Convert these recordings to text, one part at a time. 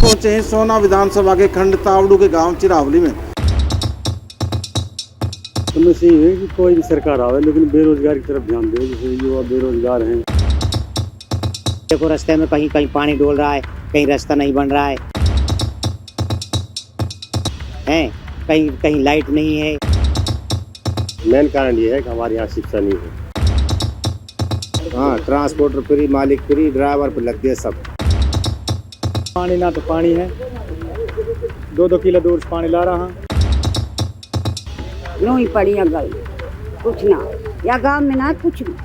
पहुंचे हैं सोना विधानसभा के खंड तावड़ू के गांव चिरावली में। समस्या ये है कि कोई भी सरकार आवे लेकिन बेरोजगार की तरफ ध्यान दे। जैसे युवा बेरोजगार हैं। देखो रास्ते में कहीं कहीं पानी डोल रहा है, कहीं रास्ता नहीं बन रहा है, कहीं कहीं लाइट नहीं है। मेन कारण ये है कि हमारे यहाँ शिक्षा नहीं है। हाँ, ट्रांसपोर्टर फ्री, मालिक फ्री, ड्राइवर पर लग गए सब। पानी ना तो पानी है, 2-2 किलो दूर से पानी ला रहा हूँ। यूं ही पड़ी है गल कुछ ना, या गांव में ना कुछ ना।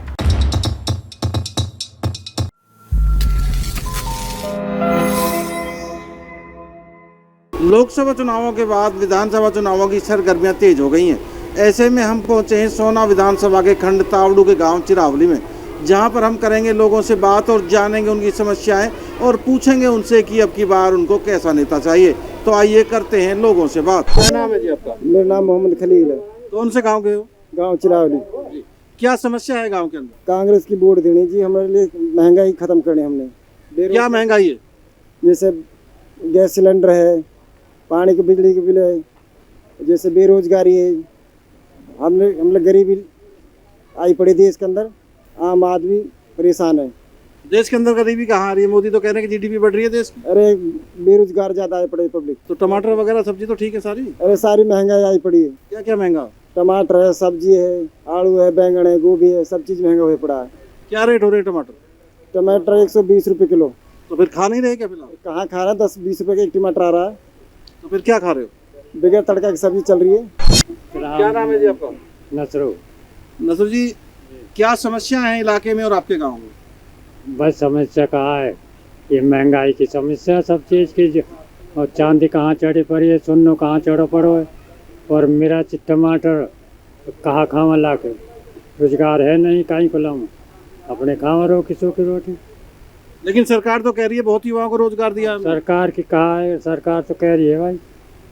लोकसभा चुनावों के बाद विधानसभा चुनावों की सरगर्मियां तेज हो गई हैं। ऐसे में हम पहुंचे हैं सोना विधानसभा के खंड तावड़ू के गांव चिरावली में, जहां पर हम करेंगे लोगों से बात और जानेंगे उनकी समस्याएं और पूछेंगे उनसे कि अब की बार उनको कैसा नेता चाहिए। तो आइए करते हैं लोगों से बात। क्या नाम है जी आपका? मेरा नाम मोहम्मद खलील है। कौन से गाँव के हो? गाँव चिरावली। क्या समस्या है गाँव के अंदर? कांग्रेस की वोट देनी जी, हमारे लिए महंगाई खत्म करनी हमने। क्या महंगाई है? जैसे गैस सिलेंडर है, पानी के बिजली के बिल है, जैसे बेरोजगारी है। हम लोग गरीबी आई पड़ी देश के अंदर, आम आदमी परेशान है। देश के अंदर गरीबी कहाँ आ रही है? मोदी तो कह रहे हैं कि जीडीपी बढ़ रही है देश की। अरे बेरोजगार ज्यादा आई पड़ी पब्लिक। तो टमाटर वगैरह सब्जी तो ठीक है सारी? अरे सारी महंगाई आई पड़ी है। क्या क्या महंगा? टमाटर है, सब्जी है, आलू है, बैंगन है, गोभी है, सब चीज महंगा हो पड़ा है। क्या रेट हो रहे टमाटर? टमाटर 120 रुपये किलो। तो फिर खा नहीं रहे क्या फिलहाल? कहाँ खा रहा है, 10-20 रुपये का एक टमाटर आ रहा है। तो फिर क्या खा रहे हो? बगैर तड़का की सब्जी चल रही है। क्या नाम है जी आपका? नसरो। नसर जी, क्या समस्या है इलाके में और आपके गांव में? बस समस्या कहाँ है, ये महंगाई की समस्या सब चीज़ की। और चांदी कहाँ चढ़ी पड़ी है, सुन्नो कहाँ चढ़ो पड़ो है, और मिर्च टमाटर कहाँ खावा ला के। रोजगार है नहीं, कहीं को लाऊं, अपने खावा रोकी सूखी रोटी। लेकिन सरकार तो कह रही है बहुत युवाओं को रोजगार दिया हमने। सरकार की कहा है, सरकार तो कह रही है भाई,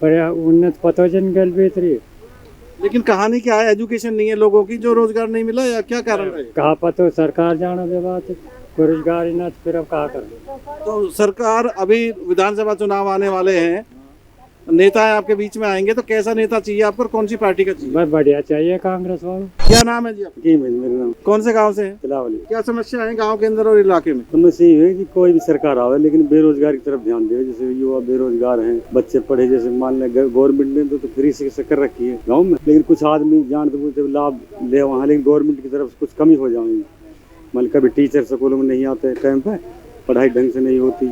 पर उन्नत पतोजन गल बेच रही है। लेकिन कहानी क्या है, एजुकेशन नहीं है लोगों की, जो रोजगार नहीं मिला या क्या कारण है? कहा पतो सरकार जानो बे बात है, कोई रोजगार ही ना, फिर अब कहा कर। तो सरकार, अभी विधानसभा चुनाव आने वाले हैं, नेता है आपके बीच में आएंगे, तो कैसा नेता चाहिए आपको? कौन सी पार्टी का चाहिए? बस बढ़िया चाहिए कांग्रेस वालों। क्या नाम है जी आपका? जी मेरा नाम कौन से गाँव से है? चिरावली। क्या समस्या है गाँव के अंदर और इलाके में? समस्या ये है कि कोई भी सरकार आवे लेकिन बेरोजगार की तरफ ध्यान दे। जैसे युवा बेरोजगार हैं, बच्चे पढ़े, जैसे मान लें गवर्नमेंट ने तो फ्री से कर रखी है गाँव में, लेकिन कुछ आदमी जानते बुझते लाभ ले वहाँ, लेकिन गवर्नमेंट की तरफ कुछ कमी हो जाएगी। मतलब कभी टीचर स्कूलों में नहीं आते टाइम पे, पढ़ाई ढंग से नहीं होती,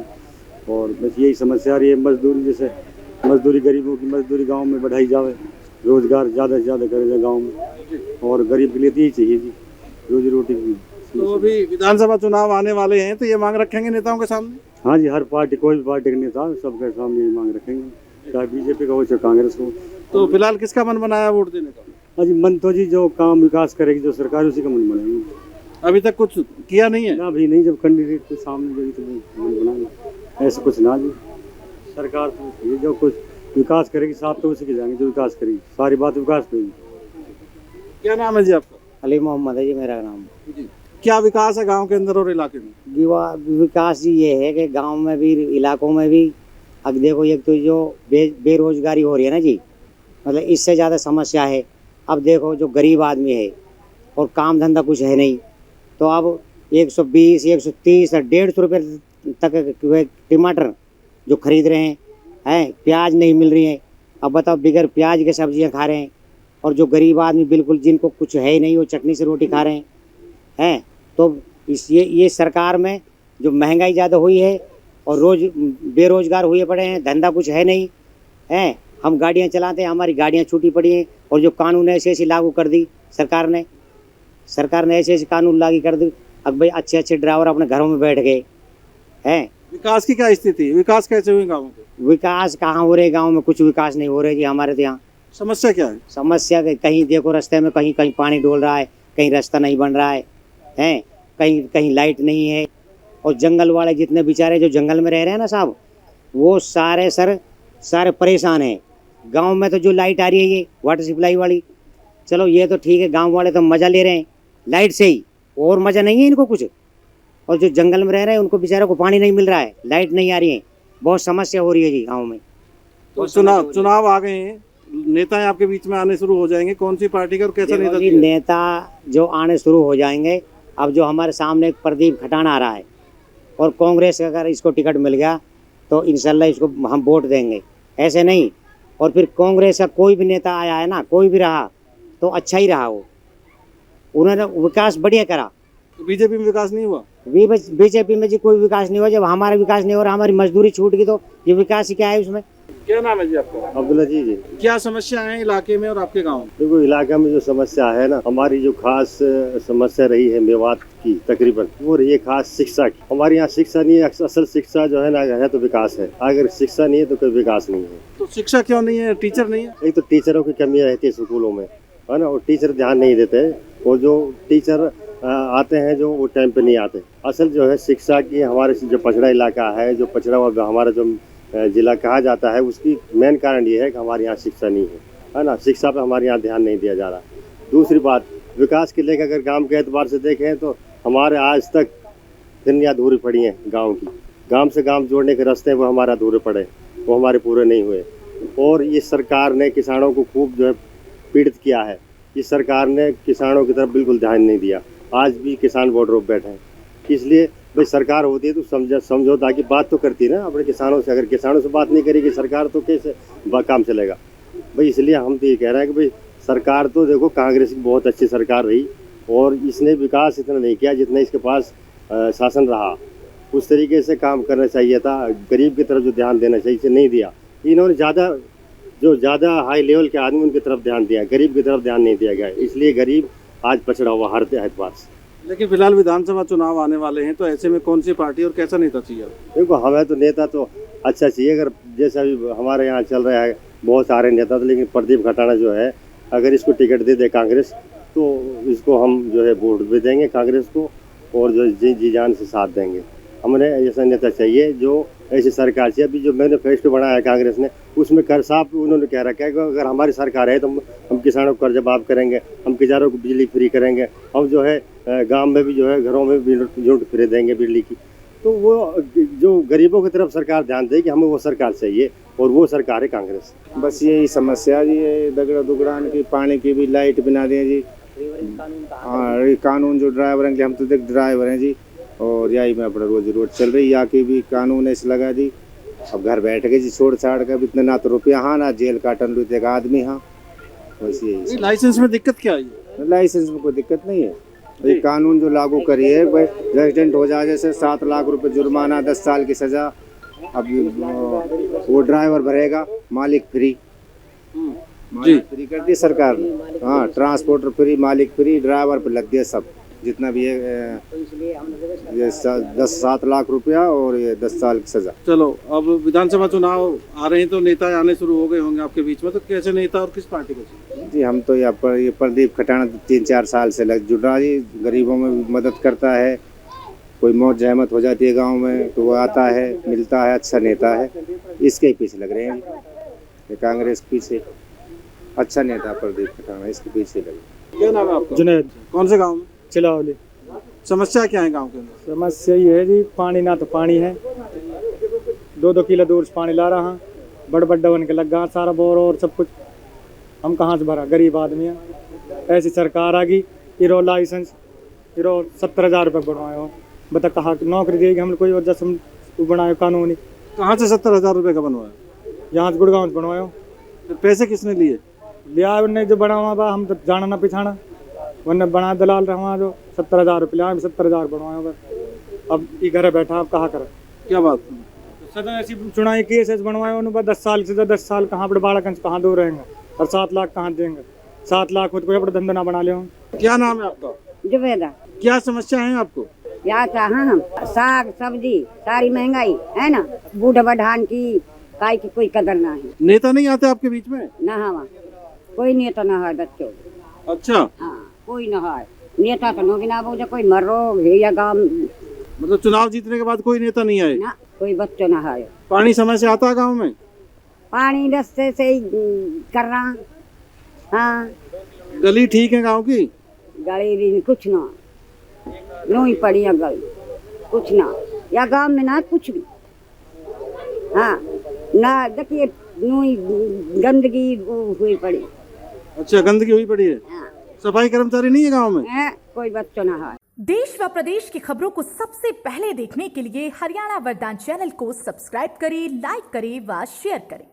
और बस यही समस्या आ रही है। मजदूरी, जैसे मजदूरी, गरीबों की मजदूरी गांव में बढ़ाई जावे, रोजगार ज़्यादा से ज़्यादा करे जाए गांव में, और गरीब के लिए तो यही चाहिए जी, रोजी रोटी की। तो अभी विधानसभा चुनाव आने वाले हैं, तो ये मांग रखेंगे नेताओं के सामने? हाँ जी, हर पार्टी, कोई भी पार्टी के नेता सबके सामने ये मांग रखेंगे, चाहे बीजेपी का हो चाहे कांग्रेस हो। तो फिलहाल किसका मन बनाया वोट देने का? हाँ जी, मन तो जी जो काम विकास करेगी जो सरकार, उसी का मन बनाएंगे। अभी तक कुछ किया नहीं है ना भी नहीं, जब कैंडिडेट के सामने गई तो मन बनाएंगे, ऐसा कुछ ना जी। सरकार तो ये जो कुछ विकास करेगी साथ तो उसी के जाएंगे, जो विकास करेगी, सारी बात विकास पे। क्या नाम है जी आपका? अली मोहम्मद है जी मेरा नाम। जी, क्या विकास है गांव के अंदर और इलाके में? विकास जी ये है कि गांव में भी, इलाकों में भी। अब देखो, एक तो जो बेरोजगारी हो रही है ना जी, मतलब इससे ज़्यादा समस्या है। अब देखो, जो गरीब आदमी है और काम धंधा कुछ है नहीं, तो अब 120, 130 और 150 रुपये तक टमाटर जो खरीद रहे हैं, प्याज नहीं मिल रही है। अब बताओ, बगैर प्याज के सब्जियां खा रहे हैं, और जो गरीब आदमी बिल्कुल जिनको कुछ है ही नहीं, वो चटनी से रोटी खा रहे हैं। तो ये सरकार में जो महंगाई ज़्यादा हुई है और रोज बेरोजगार हुए पड़े हैं, धंधा कुछ है नहीं है। हम गाड़ियां चलाते हैं, हमारी गाड़ियां छूटी पड़ी हैं, और जो कानून ऐसे लागू कर दी सरकार ने ऐसे कानून लागू कर दी। अब भाई अच्छे ड्राइवर अपने घरों में बैठ गए हैं। विकास की क्या स्थिति? विकास कैसे हुए गाँव के? विकास कहाँ हो रहे, गाँव में कुछ विकास नहीं हो रहे जी हमारे तो यहाँ। समस्या क्या है? समस्या कहीं देखो रास्ते में कहीं कहीं पानी डोल रहा है, कहीं रास्ता नहीं बन रहा है, कहीं कहीं लाइट नहीं है। और जंगल वाले जितने बेचारे जो जंगल में रह रहे हैं ना साहब, वो सारे परेशान हैं। गांव में तो जो लाइट आ रही है ये वाटर सप्लाई वाली, चलो ये तो ठीक है, गांव वाले तो मज़ा ले रहे हैं लाइट से ही, और मज़ा नहीं है इनको कुछ। और जो जंगल में रह रहे हैं उनको बेचारों को पानी नहीं मिल रहा है, लाइट नहीं आ रही है, बहुत समस्या हो रही है जी गाँव में। तो चुनाव आ गए हैं, नेता आपके बीच में आने शुरू हो जाएंगे, कौन सी पार्टी का और कैसा नेता देखो जी, चाहिए? नेता जो आने शुरू हो जाएंगे, अब जो हमारे सामने एक प्रदीप खटाना आ रहा है और कांग्रेस अगर इसको टिकट मिल गया तो इंशाल्लाह इसको हम वोट देंगे, ऐसे नहीं। और फिर कांग्रेस का कोई भी नेता आया है ना, कोई भी रहा तो अच्छा ही रहा, वो उन्होंने विकास बढ़िया करा। तो बीजेपी में विकास नहीं हुआ? बीजेपी में जी कोई विकास नहीं हुआ। जब हमारा विकास नहीं हो रहा, हमारी मजदूरी छूट गई, तो ये विकास ही क्या है उसमें? क्या नाम है जी आपका? अब्दुल अजीज जी। क्या समस्या है इलाके में और आपके गाँव में? देखो इलाका में जो समस्या है ना, हमारी जो खास समस्या रही है मेवात की तकरीबन, वो रही है खास शिक्षा की। हमारे यहाँ शिक्षा नहीं है, असल शिक्षा जो है ना है तो विकास है, अगर शिक्षा नहीं है तो कोई विकास नहीं है। तो शिक्षा क्यों नहीं है? टीचर नहीं है? एक तो टीचरों की कमी रहती है स्कूलों में, है ना, और टीचर ध्यान नहीं देते हैं, और जो टीचर आते हैं जो वो टाइम पे नहीं आते। असल जो है शिक्षा की, हमारे जो पछड़ा इलाका है, जो पछड़ा हुआ हमारा जो जिला कहा जाता है, उसकी मेन कारण ये है कि हमारे यहाँ शिक्षा नहीं है ना, शिक्षा पे हमारे यहाँ ध्यान नहीं दिया जा रहा। दूसरी बात, विकास के लेकर अगर गांव के एतबार से देखें तो हमारे आज तक फिर अधूरी पड़ी हैं गांव की। गांव से गांव जोड़ने के रास्ते वो हमारे अधूरे पड़े, वो हमारे पूरे नहीं हुए। और इस सरकार ने किसानों को खूब जो है पीड़ित किया है। इस सरकार ने किसानों की तरफ बिल्कुल ध्यान नहीं दिया, आज भी किसान बॉर्डर पर बैठे हैं। इसलिए भाई सरकार होती है तो समझौता की बात तो करती है ना अपने किसानों से। अगर किसानों से बात नहीं करेगी सरकार तो कैसे काम चलेगा भाई? इसलिए हम तो ये कह रहे हैं कि भाई सरकार तो देखो कांग्रेस की बहुत अच्छी सरकार रही, और इसने विकास इतना नहीं किया जितना इसके पास शासन रहा। उस तरीके से काम करना चाहिए था, गरीब की तरफ जो ध्यान देना चाहिए इसे नहीं दिया। इन्होंने ज़्यादा हाई लेवल के आदमी उनकी तरफ ध्यान दिया, गरीब की तरफ ध्यान नहीं दिया गया, इसलिए गरीब आज पछड़ा हुआ हर एतबार से। लेकिन फिलहाल विधानसभा चुनाव आने वाले हैं, तो ऐसे में कौन सी पार्टी और कैसा नेता चाहिए? देखो हमें तो नेता तो अच्छा चाहिए, अगर जैसा अभी हमारे यहाँ चल रहा है बहुत सारे नेता, तो लेकिन प्रदीप खटाना जो है अगर इसको टिकट दे दे कांग्रेस तो इसको हम जो है वोट भी देंगे कांग्रेस को, और जो जी जान से साथ देंगे। हमने ऐसा नेता चाहिए जो ऐसी सरकार चाहिए। अभी जो मैनिफेस्टो बनाया है कांग्रेस ने, उसमें कर साफ उन्होंने कह रखा है कि अगर हमारी सरकार है तो हम किसानों को कर्ज माफ करेंगे, हम किसानों को बिजली फ्री करेंगे, हम जो है गांव में भी जो है घरों में भी यूनिट फ्री देंगे बिजली की। तो वो जो गरीबों की तरफ सरकार ध्यान देगी, हमें वो सरकार चाहिए, और वो सरकार है कांग्रेस। बस यही समस्या जी है, दगड़ा दुगड़ान की, पानी की भी, लाइट भी ना दें जी। हाँ, कानून जो ड्राइवर हैं, हम तो देख ड्राइवर हैं जी, और यही में अपना रोजी रोट चल रही। यहाँ की भी कानून ऐसे लगा जी, अब घर बैठ गए जी छोड़ छाड़ कर, इतने ना तो रुपया हाँ ना जेल काटन लूटे का आदमी हाँ। वैसे यही लाइसेंस में दिक्कत क्या है? लाइसेंस में कोई दिक्कत नहीं है, ये कानून जो लागू करी है भाई, एक्सीडेंट हो जाए जैसे 7 लाख रुपए जुर्माना, 10 साल की सजा। अब वो ड्राइवर भरेगा, मालिक फ्री। मालिक फ्री कर दी सरकार ने। हाँ, ट्रांसपोर्टर फ्री, मालिक फ्री, ड्राइवर पर लग दिया सब जितना भी है, ये 10-7 लाख रुपया और ये 10 साल की सजा। चलो, अब विधानसभा चुनाव आ रहे हैं तो नेता आने शुरू हो गए होंगे आपके बीच में, तो कैसे नेता और किस पार्टी को चाहिए? जी हम तो यहाँ पर ये प्रदीप खटाना 3-4 साल से जुड़ रहा जी, गरीबों में भी मदद करता है, कोई मौत जहमत हो जाती है गांव में तो वो आता है, मिलता है, अच्छा नेता है। इसके ही पीछे लग रहे हैं ये कांग्रेस के पीछे। अच्छा नेता प्रदीप खटाना, इसके पीछे लगे। क्या नाम है आपका? जुनैद। कौन से गाँव में? चिलावली। समस्या क्या है गाँव के अंदर? समस्या ये है जी, पानी ना तो पानी है, 2-2 किलो दूर से पानी ला रहा, बड़ बन के लग गया सारा बोर और सब कुछ, हम कहाँ से भरा, गरीब आदमी है। ऐसी सरकार आ गई, इरो लाइसेंस 70,000 रुपये बनवाए हो, बता कहाँ नौकरी देगी हम कोई वजह से बनाए कानूनी। कहाँ से 70,000 रुपये का बनवाया? यहाँ से गुड़गांव से बनवाए हो। तो पैसे किसने लिए? लिया उनने जो बना हुआ बा, हम तो जाना ना पिछाना, वरना बना दलाल रहा जो 70,000 रुपये लिया, 70,000 बनवाए हो। अब ये घर बैठा, अब कहाँ करे? क्या बात? सदा ऐसी चुनाई केस बनवाए उन्होंने, 10 साल से 10 साल कहाँ पर बाड़कंज कहाँ दूर रहेंगे, और 7 लाख कहाँ देंगे? 7 लाख खुद कोई अपना धंधा ना बना ले। क्या नाम है आपका? जुबेदा। क्या समस्या है आपको? या चाहा हम साग सब्जी सारी महंगाई है ना, बूढ़ा बढ़ान की काय की कोई कदर ना है। नेता नहीं आते आपके बीच में? ना हवा कोई नेता ना है बच्चों। अच्छा, हाँ कोई ना है नेता तो नो बिना बोझा कोई मरो या गाँव, मतलब चुनाव जीतने के बाद कोई नेता नहीं आए? ना कोई बच्चों ना है। पानी समय से आता है गाँव में? पानी रस्ते से ही कर रहा। हाँ, गली ठीक है गाँव की? गली भी कुछ ना, नो ही पड़ी है गली कुछ ना, या गाँव में ना कुछ भी हाँ ना देखिए गंदगी हुई पड़ी। अच्छा, गंदगी हुई पड़ी है। हाँ। सफाई कर्मचारी नहीं है गांव में? कोई बच्चों ना है। देश व प्रदेश की खबरों को सबसे पहले देखने के लिए हरियाणा वरदान चैनल को सब्सक्राइब करें, लाइक करें व शेयर करें।